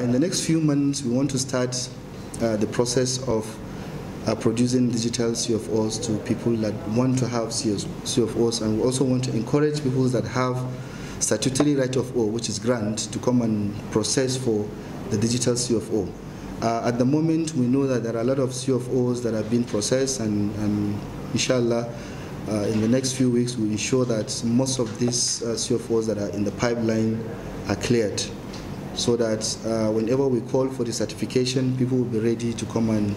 In the next few months, we want to start the process of producing digital CFOs to people that want to have CFOs, and we also want to encourage people that have statutory right of O, which is grant, to come and process for the digital CFO. At the moment, we know that there are a lot of CFOs that have been processed, and inshallah, in the next few weeks, we'll ensure that most of these CFOs that are in the pipeline are cleared, so that whenever we call for the certification, people will be ready to come and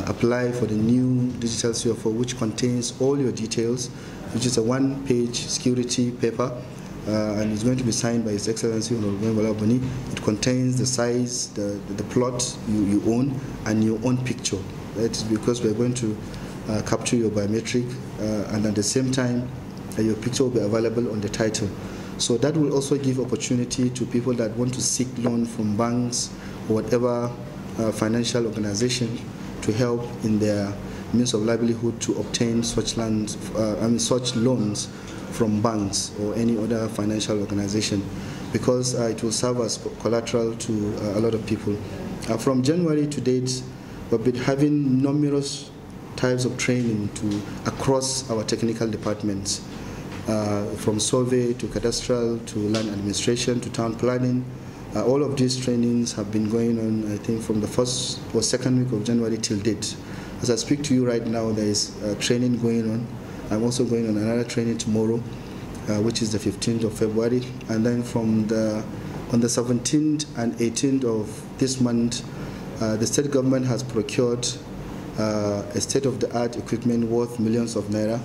apply for the new digital CFO, which contains all your details, which is a one-page security paper, and it's going to be signed by His Excellency Honorable Abdullahi. It contains the size, the plot you own, and your own picture. That is because we're going to capture your biometric, and at the same time, your picture will be available on the title. So that will also give opportunity to people that want to seek loan from banks or whatever financial organization to help in their means of livelihood to obtain such such loans from banks or any other financial organization, because it will serve as collateral to a lot of people. From January to date, we've been having numerous types of training across our technical departments, from survey to cadastral to land administration to town planning. All of these trainings have been going on, I think, from the first or second week of January till date. As I speak to you right now, there is training going on. I'm also going on another training tomorrow, which is the 15th of February. And then on the 17th and 18th of this month, the state government has procured a state-of-the-art equipment worth millions of naira.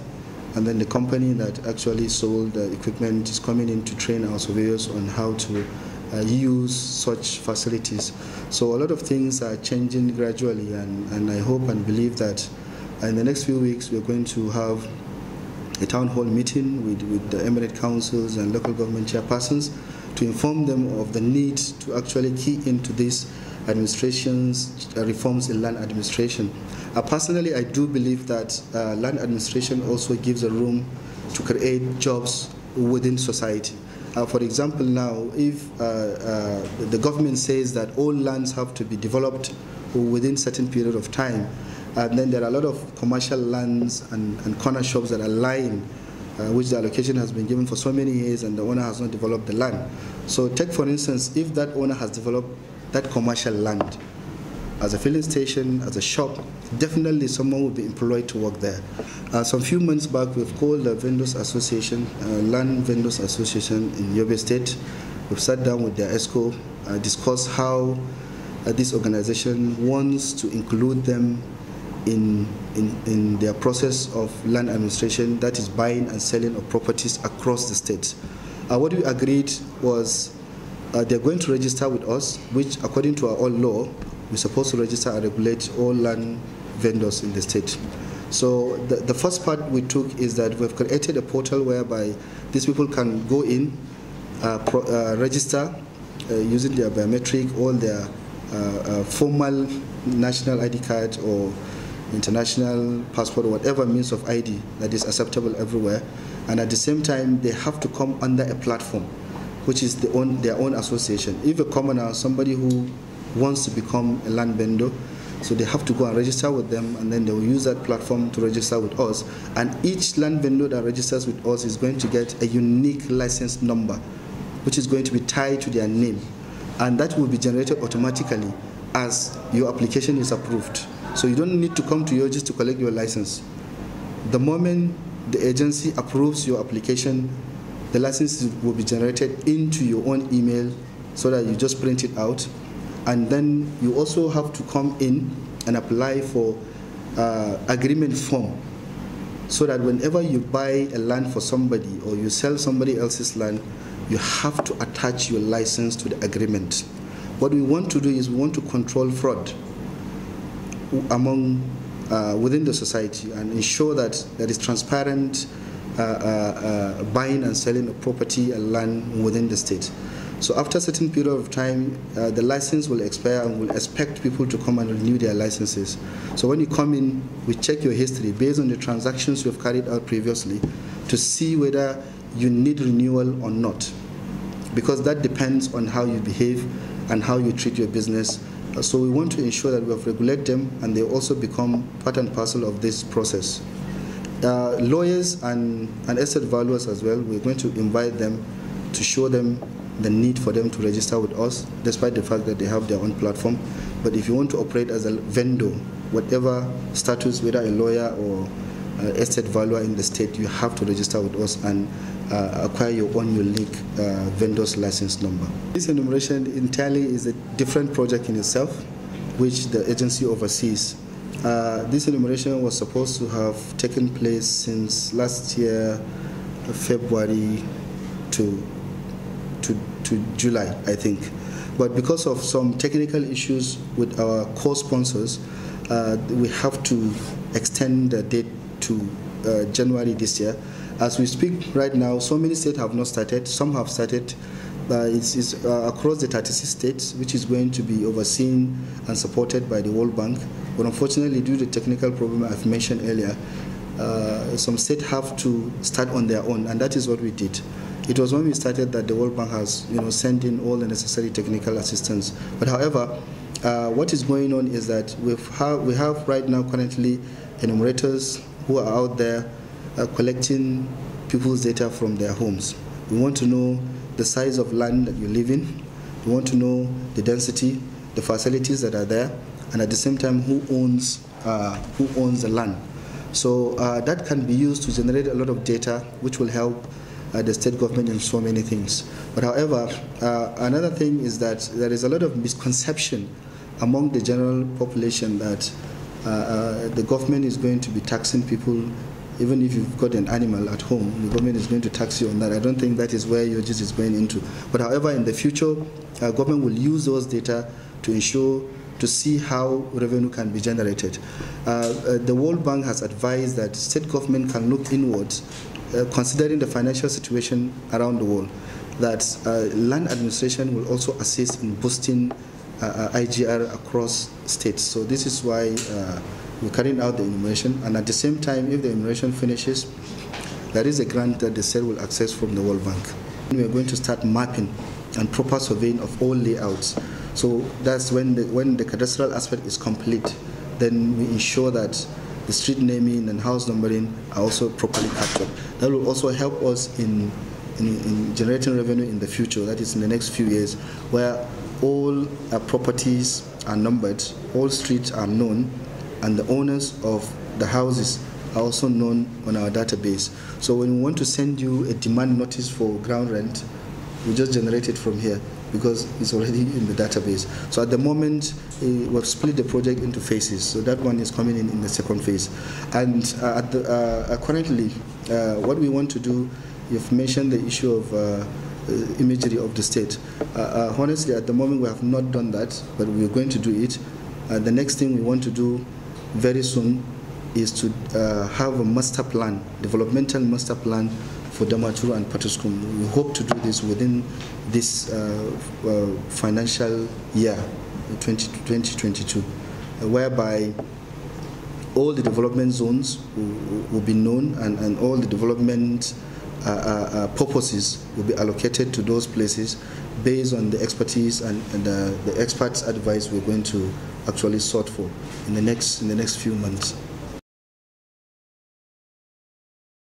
And then the company that actually sold the equipment is coming in to train our surveyors on how to use such facilities. So a lot of things are changing gradually, and I hope and believe that in the next few weeks we're going to have a town hall meeting with the emirate councils and local government chairpersons to inform them of the need to actually key into these administration's reforms in land administration. Personally, I do believe that land administration also gives a room to create jobs within society. For example, now, if the government says that all lands have to be developed within a certain period of time, and then there are a lot of commercial lands and corner shops that are lying, which the allocation has been given for so many years and the owner has not developed the land. So take, for instance, if that owner has developed that commercial land as a filling station, as a shop, definitely someone will be employed to work there. Some few months back, we've called the Vendors Association, Land Vendors Association in Yobe State. We've sat down with their ESCO, discussed how this organization wants to include them in their process of land administration, that is buying and selling of properties across the state. What we agreed was they're going to register with us, which according to our own law, we're supposed to register and regulate all land vendors in the state. So the first part we took is that we've created a portal whereby these people can go in, register using their biometric, all their formal national ID card or international passport or whatever means of ID that is acceptable everywhere. And at the same time, they have to come under a platform, which is their own association. If a commoner, somebody who wants to become a land vendor, so they have to go and register with them, and then they will use that platform to register with us. And each land vendor that registers with us is going to get a unique license number, which is going to be tied to their name. And that will be generated automatically as your application is approved. So you don't need to come to Yobe to collect your license. The moment the agency approves your application, the license will be generated into your own email so that you just print it out. And then you also have to come in and apply for agreement form, so that whenever you buy a land for somebody or you sell somebody else's land, you have to attach your license to the agreement. What we want to do is we want to control fraud within the society and ensure that there is transparent buying and selling of property and land within the state. So after a certain period of time, the license will expire and we'll expect people to come and renew their licenses. So when you come in, we check your history based on the transactions you've carried out previously to see whether you need renewal or not. because that depends on how you behave and how you treat your business. So we want to ensure that we have regulated them and they also become part and parcel of this process. Lawyers and asset valuers as well, we're going to invite them to show them the need for them to register with us, despite the fact that they have their own platform. But if you want to operate as a vendor, whatever status, whether a lawyer or asset valuer in the state, you have to register with us and acquire your own unique vendor's license number. This enumeration entirely is a different project in itself, which the agency oversees. This enumeration was supposed to have taken place since last year, February to July, I think. But because of some technical issues with our co-sponsors, we have to extend the date to January this year. As we speak right now, so many states have not started, some have started. It's across the 36 states, which is going to be overseen and supported by the World Bank. But unfortunately, due to the technical problem I've mentioned earlier, some states have to start on their own, and that is what we did. It was when we started that the World Bank has sent in all the necessary technical assistance. But however, what is going on is that we have right now currently enumerators who are out there collecting people's data from their homes. We want to know the size of land that you live in. We want to know the density, the facilities that are there, and at the same time who owns the land. So that can be used to generate a lot of data, which will help the state government in so many things. But however, another thing is that there is a lot of misconception among the general population that the government is going to be taxing people. Even if you've got an animal at home, the government is going to tax you on that. I don't think that is where your gist is going into. But however, in the future, government will use those data to see how revenue can be generated. The World Bank has advised that state government can look inwards, considering the financial situation around the world, that land administration will also assist in boosting IGR across states. So this is why we're carrying out the enumeration, and at the same time, if the enumeration finishes, there is a grant that the state will access from the World Bank. We are going to start mapping and proper surveying of all layouts. So that's when the cadastral aspect is complete, then we ensure that the street naming and house numbering are also properly captured. That will also help us in generating revenue in the future, that is in the next few years, where all properties are numbered, all streets are known, and the owners of the houses are also known on our database. So when we want to send you a demand notice for ground rent, we just generate it from here because it's already in the database. So at the moment, we've split the project into phases. So that one is coming in the second phase. And currently, what we want to do, you've mentioned the issue of imagery of the state. Honestly, at the moment, we have not done that, but we're going to do it. The next thing we want to do very soon is to have a master plan, developmental master plan for Damaturu and Patuskum. We hope to do this within this financial year, 2022, whereby all the development zones will be known and all the development purposes will be allocated to those places based on the expertise and the experts' advice we're going to actually sort for in the next few months.